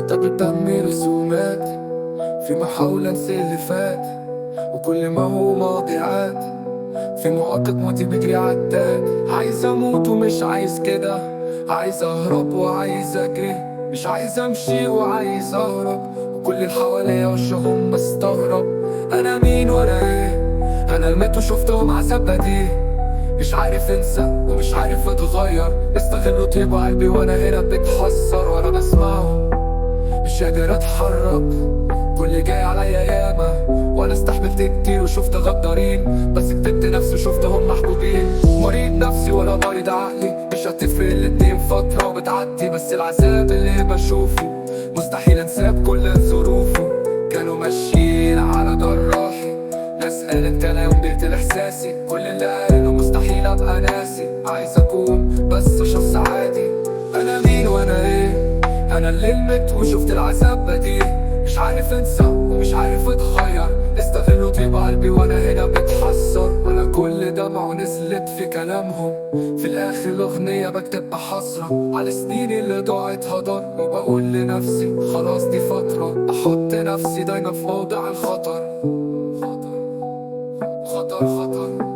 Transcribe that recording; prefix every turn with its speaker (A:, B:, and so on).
A: بكتب الدم رسومات في محاولة انسى اللي فات، وكل ما هو ماضي عاد في مؤقت موتي بيجري عالتاني. عايز اموت ومش عايز كده، عايز اهرب وعايز اجري، مش عايز امشي وعايز اهرب، وكل اللي حواليا وشهم مستغرب. انا مين وانا ايه؟ انا الميت وشفتهم عذاب بديه، مش عارف انسى ومش عارف اتغير، استغلوا طيبة قلبي وانا هنا بتحسر، وانا بسمعه مش قادر اتحرك. كل جاي عليا ياما وانا استحملت كتير وشفت غدارين، بس كتبت نفسي وشفتهم محبوبين. مريض نفسي ولا مريض عقلي، مش هتفرق الاتنين، فترة وبتعدي، بس العذاب اللي بشوفه مستحيل انساه بكل ظروفه. كانوا ماشيين على جراحي، ناس قالت كلام بيقتل احساسي، كل اللي قالوا مستحيل ابقى ناسي. عايز اكون بس شخص عادي، انا مين وانا ايه؟ انا اللي نمت وشفت العذاب بديه، مش عارف انسى ومش عارف اتغير، استغلوا طيبة قلبي وانا هنا بتحسر. وانا كل دمعة نزلت في كلامهم، في الاخر الاغنية بكتب بحسرة على سنيني اللي ضاعت هدر، وبقول لنفسي خلاص دي فترة، احط نفسي دايما في موضع الخطر. خطر خطر خطر.